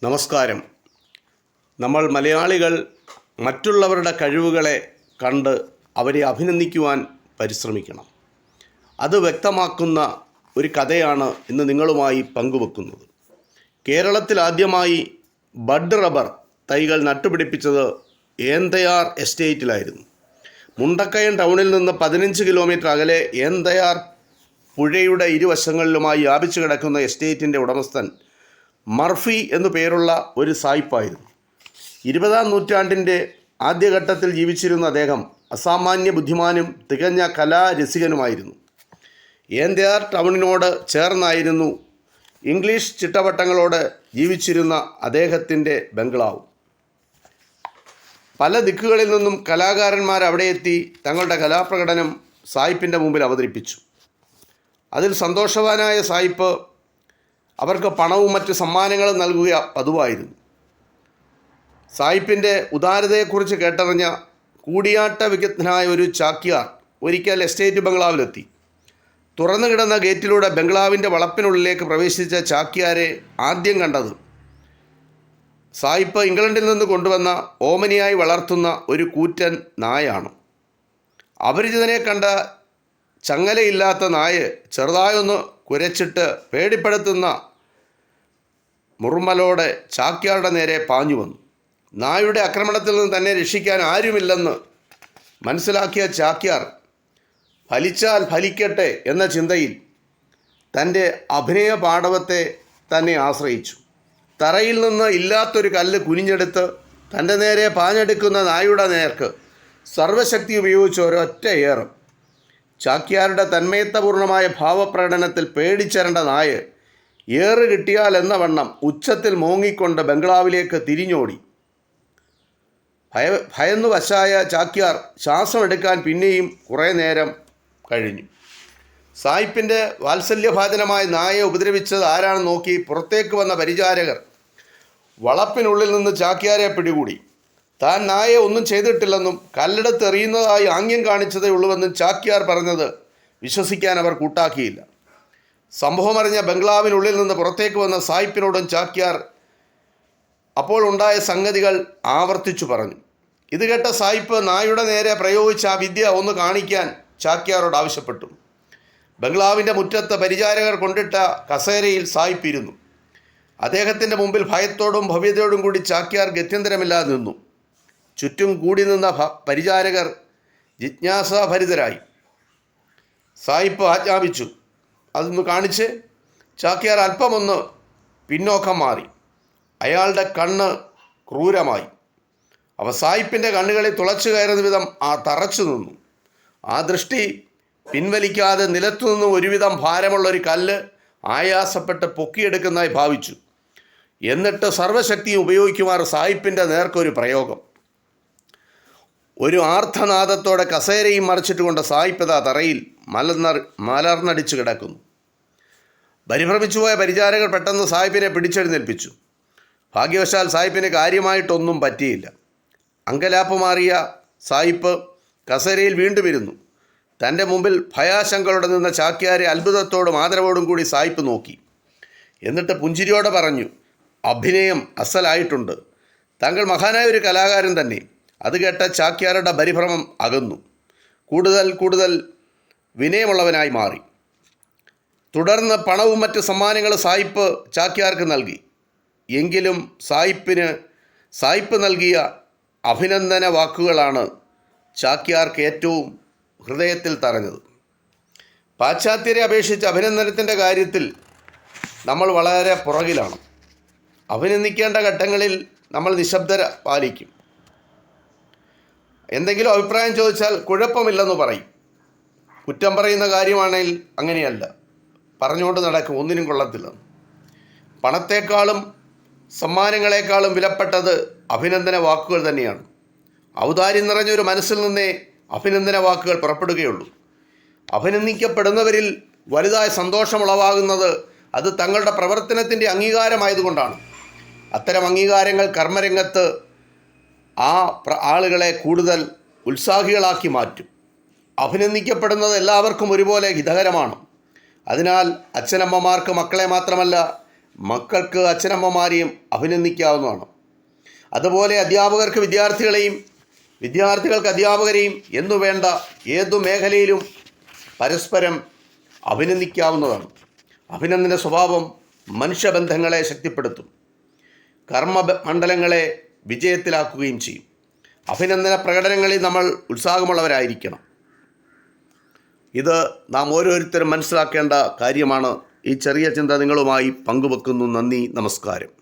നമസ്കാരം. നമ്മൾ മലയാളികൾ മറ്റുള്ളവരുടെ കഴിവുകളെ കണ്ട് അവരെ അഭിനന്ദിക്കുവാൻ പരിശ്രമിക്കണം. അത് വ്യക്തമാക്കുന്ന ഒരു കഥയാണ് ഇന്ന് നിങ്ങളുമായി പങ്കുവെക്കുന്നത്. കേരളത്തിൽ ആദ്യമായി ബഡ് റബ്ബർ തൈകൾ നട്ടുപിടിപ്പിച്ചത് ഏന്തയാർ എസ്റ്റേറ്റിലായിരുന്നു. മുണ്ടക്കയം ടൗണിൽ നിന്ന് 15 കിലോമീറ്റർ അകലെ ഏന്തയാർ പുഴയുടെ ഇരുവശങ്ങളിലുമായി വ്യാപിച്ചു കിടക്കുന്ന എസ്റ്റേറ്റിൻ്റെ ഉടമസ്ഥൻ മർഫി എന്നു പേരുള്ള ഒരു സായിപ്പായിരുന്നു. 20-ാം നൂറ്റാണ്ടിൻ്റെ ആദ്യഘട്ടത്തിൽ ജീവിച്ചിരുന്ന അദ്ദേഹം അസാമാന്യ ബുദ്ധിമാനും തികഞ്ഞ കലാരസികനുമായിരുന്നു. ഏന്തയാർ ടൗണിനോട് ചേർന്നായിരുന്നു ഇംഗ്ലീഷ് ചിട്ടവട്ടങ്ങളോട് ജീവിച്ചിരുന്ന അദ്ദേഹത്തിൻ്റെ ബംഗ്ലാവ്. പല ദിക്കുകളിൽ നിന്നും കലാകാരന്മാർ അവിടെ എത്തി തങ്ങളുടെ കലാപ്രകടനം സായിപ്പിൻ്റെ മുമ്പിൽ അവതരിപ്പിച്ചു. അതിൽ സന്തോഷവാനായ സായിപ്പ് അവർക്ക് പണവും മറ്റ് സമ്മാനങ്ങളും നൽകുക പതിവായിരുന്നു. സായിപ്പിൻ്റെ ഉദാരതയെക്കുറിച്ച് കേട്ടറിഞ്ഞ കൂടിയാട്ട വിദഗ്ധനായ ഒരു ചാക്യാർ ഒരിക്കൽ എസ്റ്റേറ്റ് ബംഗ്ലാവിലെത്തി. തുറന്നു കിടന്ന ഗേറ്റിലൂടെ ബംഗ്ലാവിൻ്റെ വളപ്പിനുള്ളിലേക്ക് പ്രവേശിച്ച ചാക്യാരെ ആദ്യം കണ്ടത് സായിപ്പ് ഇംഗ്ലണ്ടിൽ നിന്ന് കൊണ്ടുവന്ന ഓമനിയായി വളർത്തുന്ന ഒരു കൂറ്റൻ നായാണ്. അപരിചിതനെ കണ്ട ചങ്ങലയില്ലാത്ത നായ ചെറുതായൊന്ന് കുരച്ചിട്ട് പേടിപ്പെടുത്തുന്ന മുറുമലോടെ ചാക്യാരുടെ നേരെ പാഞ്ഞു വന്നു. നായുടെ ആക്രമണത്തിൽ നിന്ന് തന്നെ രക്ഷിക്കാൻ ആരുമില്ലെന്ന് മനസ്സിലാക്കിയ ചാക്യാർ ഫലിച്ചാൽ ഫലിക്കട്ടെ എന്ന ചിന്തയിൽ തൻ്റെ അഭിനയ പാടവത്തെ തന്നെ ആശ്രയിച്ചു. തറയിൽ നിന്ന് ഇല്ലാത്തൊരു കല്ല് കുനിഞ്ഞെടുത്ത് തൻ്റെ നേരെ പാഞ്ഞെടുക്കുന്ന നായുടെ നേർക്ക് സർവശക്തി ഉപയോഗിച്ച് ഒരൊറ്റ ഏറും. ചാക്യാരുടെ തന്മയത്വപൂർണമായ ഭാവപ്രകടനത്തിൽ പേടിച്ചരണ്ട നായ ഏറ് കിട്ടിയാൽ എന്ന വണ്ണം ഉച്ചത്തിൽ മോങ്ങിക്കൊണ്ട് ബംഗ്ലാവിലേക്ക് തിരിഞ്ഞോടി. ഭയന്നു വശായ ചാക്യാർ ശ്വാസമെടുക്കാൻ പിന്നെയും കുറേ നേരം കഴിഞ്ഞു. സായിപ്പിൻ്റെ വാത്സല്യഭാജനമായ നായയെ ഉപദ്രവിച്ചത് ആരാണെന്ന് നോക്കി പുറത്തേക്ക് വന്ന പരിചാരകർ വളപ്പിനുള്ളിൽ നിന്ന് ചാക്യാരെ പിടികൂടി. താൻ നായയെ ഒന്നും ചെയ്തിട്ടില്ലെന്നും കല്ലെടുത്ത് എറിയുന്നതായി ആംഗ്യം കാണിച്ചതേ ഉള്ളുവെന്നും ചാക്യാർ പറഞ്ഞത് വിശ്വസിക്കാൻ അവർ കൂട്ടാക്കിയില്ല. സംഭവമറിഞ്ഞ ബംഗ്ലാവിനുള്ളിൽ നിന്ന് പുറത്തേക്ക് വന്ന സായിപ്പിനോടും ചാക്യാർ അപ്പോൾ ഉണ്ടായ സംഗതികൾ ആവർത്തിച്ചു പറഞ്ഞു. ഇത് കേട്ട സായിപ്പ് നായുടെ നേരെ പ്രയോഗിച്ച ആ വിദ്യ ഒന്ന് കാണിക്കാൻ ചാക്യാരോട് ആവശ്യപ്പെട്ടു. ബംഗ്ലാവിൻ്റെ മുറ്റത്ത് പരിചാരകർ കൊണ്ടിട്ട കസേരയിൽ സായിപ്പ് ഇരുന്നു. അദ്ദേഹത്തിൻ്റെ മുമ്പിൽ ഭയത്തോടും ഭവ്യതയോടും കൂടി ചാക്യാർ ഗത്യന്തരമില്ലാതെ നിന്നു. ചുറ്റും കൂടി നിന്ന പരിചാരകർ ജിജ്ഞാസാഭരിതരായി. സായിപ്പ് ആജ്ഞാപിച്ചു, അതൊന്ന് കാണിച്ച്. ചാക്യാർ അല്പമൊന്ന് പിന്നോക്കം മാറി. അയാളുടെ കണ്ണ് ക്രൂരമായി. അവ സായിപ്പിൻ്റെ കണ്ണുകളിൽ തുളച്ചു കയറുന്ന വിധം തറച്ചു നിന്നു. ആ ദൃഷ്ടി പിൻവലിക്കാതെ നിലത്തുനിന്നും ഒരുവിധം ഭാരമുള്ളൊരു കല്ല് ആയാസപ്പെട്ട് പൊക്കിയെടുക്കുന്നതായി ഭാവിച്ചു. എന്നിട്ട് സർവശക്തിയും ഉപയോഗിക്കുമാർ സായിപ്പിൻ്റെ നേർക്കൊരു പ്രയോഗം. ഒരു ആർത്തനാദത്തോടെ കസേരയും മറിച്ചിട്ടുകൊണ്ട് സായിപ്പത തറയിൽ മലർന്നടിച്ചു കിടക്കുന്നു. പരിഭ്രമിച്ചുപോയ പരിചാരകർ പെട്ടെന്ന് സായിപ്പിനെ പിടിച്ചെഴുന്നേൽപ്പിച്ചു. ഭാഗ്യവശാൽ സായിപ്പിന് കാര്യമായിട്ടൊന്നും പറ്റിയില്ല. അങ്കലാപ്പമാറിയ സായിപ്പ് കസേരയിൽ വീണ്ടും ഇരുന്നു. തൻ്റെ മുമ്പിൽ ഭയാശങ്കയോടെ നിന്ന ചാക്യാരെ അത്ഭുതത്തോടും ആദരവോടും കൂടി സായിപ്പ് നോക്കി. എന്നിട്ട് പുഞ്ചിരിയോടെ പറഞ്ഞു, അഭിനയം അസലായിട്ടുണ്ട്. താങ്കൾ മഹാനായ ഒരു കലാകാരൻ തന്നെ. അത് കേട്ട ചാക്യാരുടെ പരിഭ്രമം അകന്നു. കൂടുതൽ വിനയമുള്ളവനായി മാറി. തുടർന്ന് പണവും മറ്റ് സമ്മാനങ്ങൾ സായിപ്പ് ചാക്യാർക്ക് നൽകി. എങ്കിലും സായിപ്പ് നൽകിയ അഭിനന്ദന വാക്കുകളാണ് ചാക്യാർക്ക് ഏറ്റവും ഹൃദയത്തിൽ തറഞ്ഞത്. പാശ്ചാത്യരെ അപേക്ഷിച്ച് അഭിനന്ദനത്തിൻ്റെ കാര്യത്തിൽ നമ്മൾ വളരെ പുറകിലാണ്. അഭിനന്ദിക്കേണ്ട ഘട്ടങ്ങളിൽ നമ്മൾ നിശബ്ദത പാലിക്കും. എന്തെങ്കിലും അഭിപ്രായം ചോദിച്ചാൽ കുഴപ്പമില്ലെന്ന് പറയും. കുറ്റം പറയുന്ന കാര്യമാണെങ്കിൽ അങ്ങനെയല്ല, പറഞ്ഞുകൊണ്ട് നടക്കും, ഒന്നിനും കൊള്ളത്തില്ല. പണത്തേക്കാളും സമ്മാനങ്ങളെക്കാളും വിലപ്പെട്ടത് അഭിനന്ദന വാക്കുകൾ തന്നെയാണ്. ഔദാര്യം നിറഞ്ഞൊരു മനസ്സിൽ നിന്നേ അഭിനന്ദന വാക്കുകൾ പുറപ്പെടുകയുള്ളൂ. അഭിനന്ദിക്കപ്പെടുന്നവരിൽ വലുതായ സന്തോഷമുളവാകുന്നത് അത് തങ്ങളുടെ പ്രവർത്തനത്തിൻ്റെ അംഗീകാരമായതുകൊണ്ടാണ്. അത്തരം അംഗീകാരങ്ങൾ കർമ്മരംഗത്ത് ആളുകളെ കൂടുതൽ ഉത്സാഹികളാക്കി മാറ്റും. അഭിനന്ദിക്കപ്പെടുന്നത് എല്ലാവർക്കും ഒരുപോലെ ഹിതകരമാണ്. അതിനാൽ അച്ഛനമ്മമാർക്ക് മക്കളെ മാത്രമല്ല മക്കൾക്ക് അച്ഛനമ്മമാരെയും അഭിനന്ദിക്കാവുന്നതാണ്. അതുപോലെ അധ്യാപകർക്ക് വിദ്യാർത്ഥികളെയും, വിദ്യാർത്ഥികൾക്ക് അധ്യാപകരെയും എന്നു വേണ്ട ഏതു മേഖലയിലും പരസ്പരം അഭിനന്ദിക്കാവുന്നതാണ്. അഭിനന്ദന സ്വഭാവം മനുഷ്യബന്ധങ്ങളെ ശക്തിപ്പെടുത്തും, കർമ്മമണ്ഡലങ്ങളെ വിജയത്തിലാക്കുകയും ചെയ്യും. അഭിനന്ദന പ്രകടനങ്ങളിൽ നമ്മൾ ഉത്സാഹമുള്ളവരായിരിക്കണം. ഇത് നാം ഓരോരുത്തരും മനസ്സിലാക്കേണ്ട കാര്യമാണ്. ഈ ചെറിയ ചിന്ത നിങ്ങളുമായി പങ്കുവെക്കുന്നു. നന്ദി, നമസ്കാരം.